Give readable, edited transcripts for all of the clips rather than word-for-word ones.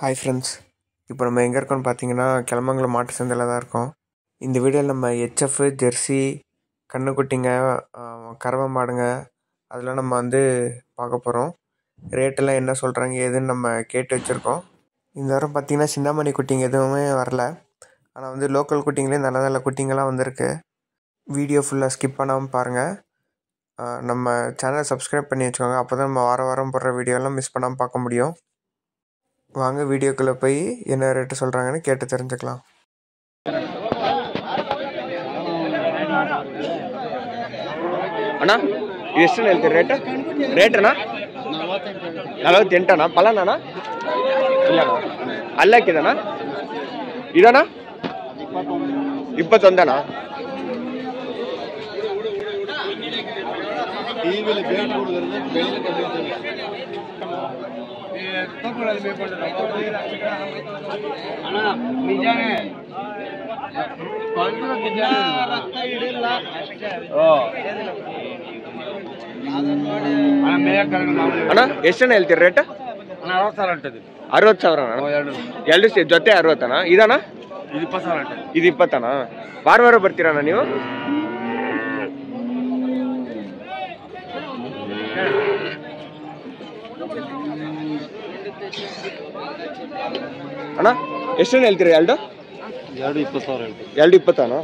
Hi friends, இப்போ நம்ம எங்கே இருக்கோம்னு பார்த்தீங்கன்னா கிளமங்கலம் மாட்டு சந்தையில் தான் இருக்கோம். இந்த வீடியோவில் நம்ம ஹெச்எஃப், ஜெர்சி, கண்ணுக்குட்டிங்க, கறவை மாடுங்க அதெல்லாம் நம்ம பார்க்க போகிறோம். ரேட்டெல்லாம் என்ன சொல்கிறாங்க ஏதுன்னு நம்ம கேட்டு வச்சுருக்கோம். இந்த வாரம் பார்த்திங்கன்னா சிந்தாமணி குட்டிங்க எதுவுமே வரல. ஆனால் லோக்கல் குட்டிங்களே நல்ல நல்ல குட்டிங்கெல்லாம் வந்திருக்கு. வீடியோ ஃபுல்லாக ஸ்கிப் பண்ணாமல் பாருங்கள். நம்ம சேனலை சப்ஸ்கிரைப் பண்ணி வச்சுக்கோங்க. அப்போ தான் நம்ம வாரம் வாரம் போடுற வீடியோலாம் மிஸ் பண்ணாமல் பார்க்க முடியும். வாங்க வீடியோக்குள்ளே போய் என்ன ரேட்டு சொல்கிறாங்கன்னு கேட்டு தெரிஞ்சுக்கலாம். ಅಣ್ಣ ಎಷ್ಟು ಹೇಳ್ತೀರಿ ರೇಟಣ್ಣ? 48 ಪಲನಣ್ಣ? ಇಲ್ಲಣ್ಣ, ಅಲ್ಲಕ್ಕಿದಣ್ಣ? ಇದಣ್ಣ 21 ಅಣ್ಣ ಎಷ್ಟಣ್ಣ ಹೇಳ್ತೀರಿ ರೇಟ್? 60,000 ಎರಡು ಜೊತೆ 60 ಇದಣ್ಣ? ಇದು 20 ವಾರ ವಾರ ಬರ್ತೀರಣ್ಣ ನೀವು? ಅಣ್ಣ ಎಷ್ಟಣ್ಣ ಹೇಳ್ತೀರಿ? ಎರಡು 20,000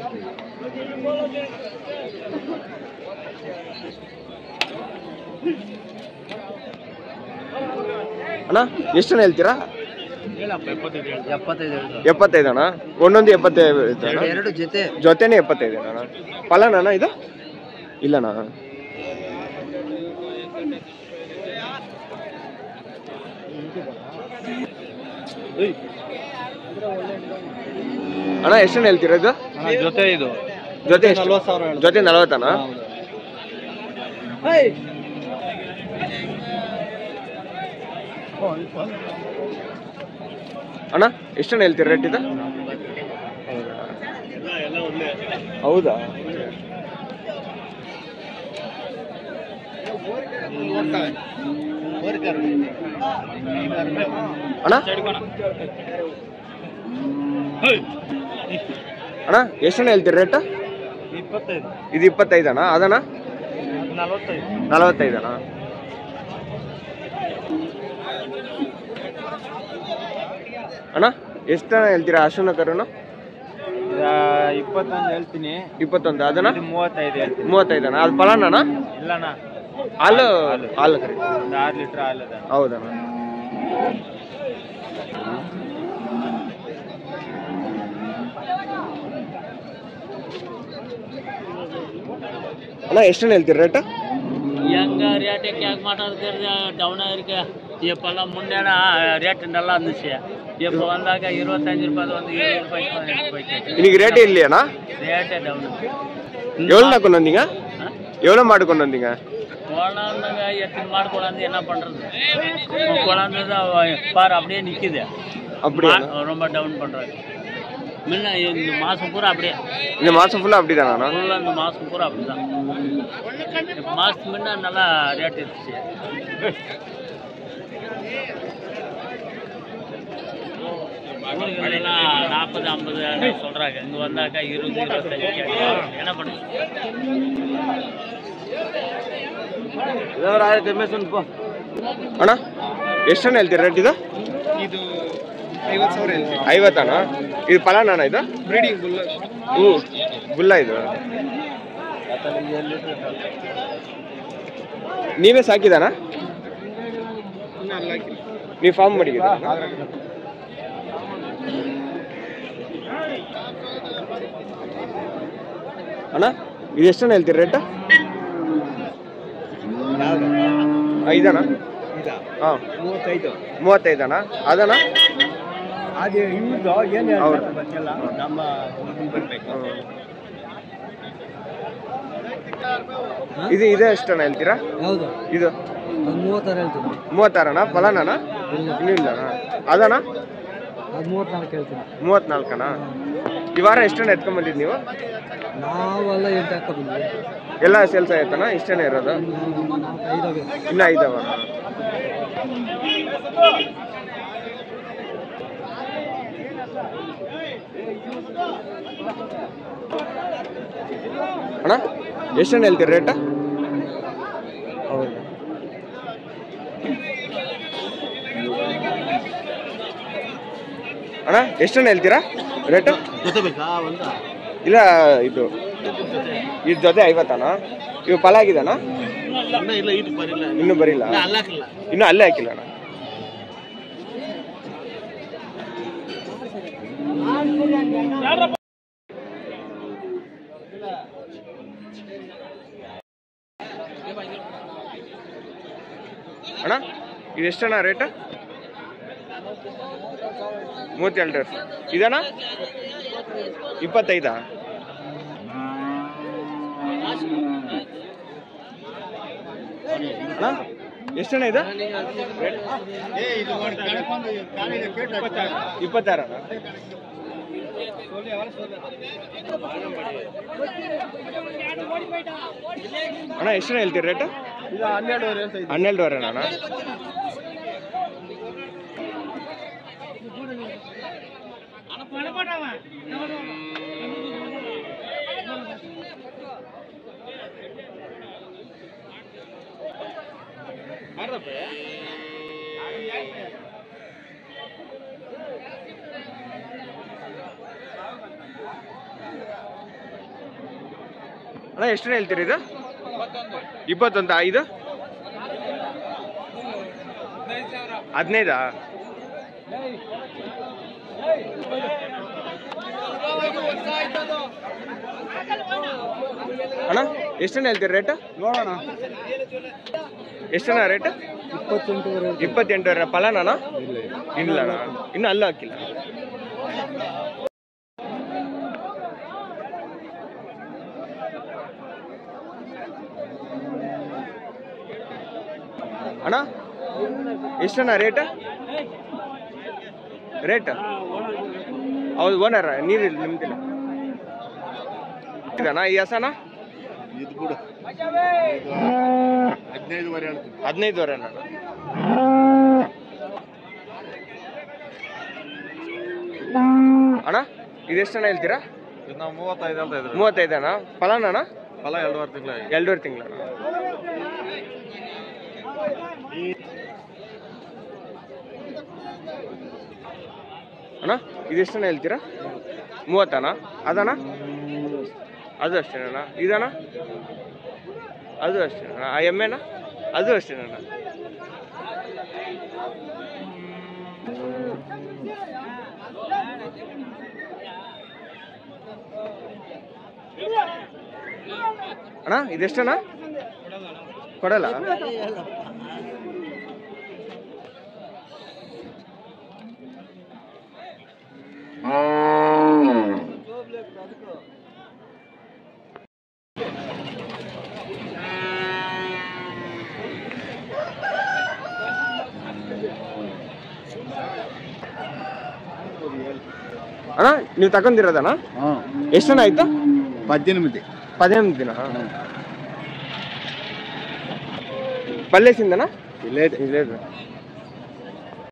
ಅಣ್ಣ ಎಷ್ಟಣ್ಣ ಹೇಳ್ತೀರಾ? 75 ಒಂದೊಂದು 75 ಜೊತೆನೆ 75 ಅಣ್ಣ. ಪಲನಣ್ಣ ಇದು? ಇಲ್ಲಣ್ಣ. ಅಣ್ಣ ಎಷ್ಟಣ್ಣ ಹೇಳ್ತೀರಾ ಇದು? ಜೊತೆ 40,000 ಅಣ್ಣ ಎಷ್ಟಣ್ಣ ಹೇಳ್ತೀರ ರೇಟ್ ಇದು? ಹೌದಾ? ಅಣ್ಣ ಅಣ್ಣ ಎಷ್ಟಣ್ಣ ಹೇಳ್ತೀರ ರೇಟ್? ಇದು 25 ಅದಣ್ಣ? 45 ಅಣ್ಣ ಎಷ್ಟಣ್ಣ ಹೇಳ್ತೀರಾ? ಅಶ್ವನ ಕರುನು 21 ಹೇಳ್ತೀನಿ. 21 ಅದಣ್ಣ? 35 ಅದು ಪಲಾನಣ್ಣ? ಇಲ್ಲಣ್ಣ, ಹಾಲು ಕರಿ 6 ಲೀಟರ್ ಹಾಲು. ಹೌದಣ್ಣ. ಅಣ್ಣ ಎಷ್ಟಣ್ಣ ಹೇಳ್ತೀರಿ ರೇಟ್? ಹೆಂಗ ರೇಟ್ ಯಾಕೆ ಮಾಡೋದು ಡೌನ್ ಆಗಿರ್ಕೆ இப்போಲ್ಲ முன்னேனா ரேட்டு நல்லா இருந்துச்சு. இப்போ வந்தாக்க 25 ரூபாய் வந்து 20 ரூபாய்க்கு. இன்னைக்கு ரேட்டே இல்லையாண்ணா? ரேட்டே டவுன். எவ்வளோண்ணா கொண்டு வந்தீங்க? எவ்வளோ மாடு கொண்டு வந்தீங்க? கொண்டாந்தாங்க எத்தனை மாடு கொண்டாந்து என்ன பண்ணுறது? கொண்டாந்து பாரு அப்படியே நிற்குது. அப்படியா? ரொம்ப டவுன் பண்ணுறாங்க. முன்ன இந்த மாதம் பூரா அப்படியே. இந்த மாதம் ஃபுல்லாக அப்படி தானா? ஃபுல்லாக இந்த மாதம் பூரா அப்படி தான். இப்போ மாதத்துக்கு முன்ன நல்லா ரேட் இருந்துச்சு. ஊருகளெல்லாம் 40-50 சொல்கிறாங்க. இங்கே வந்தாக்கா 20-25 என்ன பண்ணுறது? ಅಣ್ಣ ಎಷ್ಟಣ್ಣ ಹೇಳ್ತೀರಿ ರೇಟ್ ಇದು? ಇದು 50,000 ಹೇಳ್ತೀನಿ. 50 ಇದು ಪಲಾನಣ್ಣ? ಇದು ಬ್ರೀಡಿಂಗ್ ಗುಲ್ಲ ಇದು ನೀವೇ ಸಾಕಿದಾನ? ನೀವು ಫಾರ್ಮ್ ಮಾಡಿದ್ದೀರಾ? ಅಣ್ಣ ಇದು ಎಷ್ಟಣ್ಣ ಹೇಳ್ತೀರಿ ರೇಟ್? 5 ಹಾಂ 35 ಅದಣ್ಣ? ಅದು ಇವ್ರದ್ದು ಏನು ಹೇಳ್ತಾರೆ ಗೊತ್ತಿಲ್ಲ, ನಮ್ಮ ಬರಬೇಕು. ಇದು ಎಷ್ಟಣ್ಣ ಹೇಳ್ತೀರಾ? ಹೌದು, ಇದು 36 ಹೇಳ್ತೀನಿ. 36 ಫಲಾನಣ್ಣ? ಇನ್ನೂ ಇಲ್ಲಣ್ಣ. ಅದಣ್ಣ? ಅದು 34 ಹೇಳ್ತೀನಿ. 34 ಈ ವಾರ ಎಷ್ಟಣ್ಣ ಎತ್ಕೊಂಡ್ಬಂದಿದ್ದು ನೀವು? ನಾವೆಲ್ಲ 8 ಹಾಕೊಂಡ್ಬಂದ್ವಿ. ಎಲ್ಲ ಸೇಲ್ಸ್ ಆಯ್ತಾನ? ಇಷ್ಟೇನೆ ಇರೋದು? ಇನ್ನ 5 ಅವ. ಅಣ್ಣ ಎಷ್ಟಣ್ಣ ಹೇಳ್ತೀರಿ ರೇಟ್? ಹೌದಾ ಅಣ್ಣ ಎಷ್ಟಣ್ಣ ಹೇಳ್ತೀರಾ ರೇಟು? ಇಲ್ಲ ಇದು ಜೊತೆ 50 ಇವು ಫಲ ಆಗಿದಾನ? ಇನ್ನೂ ಬರಿಲ್ಲ, ಇನ್ನೂ ಅಲ್ಲೇ ಹಾಕಿಲ್ಲ ಅಣ್ಣ. ಅಣ್ಣ ಇದೆಷ್ಟಣ್ಣ ರೇಟ್? 32 ಇದಣ್ಣ 25. ಅಣ್ಣ ಎಷ್ಟಣ್ಣ ಇದು? 26 ಅಣ್ಣ ಎಷ್ಟಣ್ಣ ಹೇಳ್ತೀರಿ ರೇಟ್? 12.5 ಅಣ್ಣ. ಅಣ್ಣ ಎಷ್ಟು ಹೇಳ್ತೀರಿ ಇದು? 21. ಇದು 15. ಅಣ್ಣ ಎಷ್ಟಣ್ಣ ಹೇಳ್ತೀರಿ ರೇಟ್? ನೋಡೋಣ ಎಷ್ಟಣ್ಣ ರೇಟ್? 28. ಫಲನಾ? ಇಲ್ಲ ಅಣ್ಣ, ಇನ್ನೂ ಅಲ್ಲೂ ಹಾಕಿಲ್ಲ. ಅಣ್ಣ ಎಷ್ಟಣ್ಣ ರೇಟ್? ಹೌದು ಓನರ್ ನೀರಿಲ್ಲ ನಿಮ್ದಿಲ್ಲ ಇದಣ್ಣ. ಈ ಹಸನ 15 ಅಣ್ಣ. ಅಣ್ಣ ಇದೆಷ್ಟಣ್ಣ ಹೇಳ್ತೀರಾ? 35 ಅಣ್ಣ. ಫಲನಣ್ಣ? ಫಲ 2.5 ತಿಂಗಳು. ಅಣ್ಣ ಇದೆಷ್ಟಣ್ಣ ಹೇಳ್ತೀರಾ? 30 ಅಣ್ಣ. ಅದಣ್ಣ? ಅದು ಅಷ್ಟೇನಣ್ಣ. ಇದಣ್ಣ? ಅದು ಅಷ್ಟೇನಣ್ಣ. ಆ ಎಮ್ಮೆನ? ಅದು ಅಷ್ಟೇನಣ್ಣ. ಅಣ್ಣ ಇದೆಷ್ಟಣ್ಣ? ಕೊಡಲ್ಲ. ಅಣ್ಣ ನೀವು ತಗೊಂಡಿರೋದಣ್ಣ? ಎಷ್ಟಣ್ಣ ಆಯ್ತು? 18 ದಿನ. ಪಲ್ಲೇಸಿಂದನಾ? ಇಲ್ಲೇ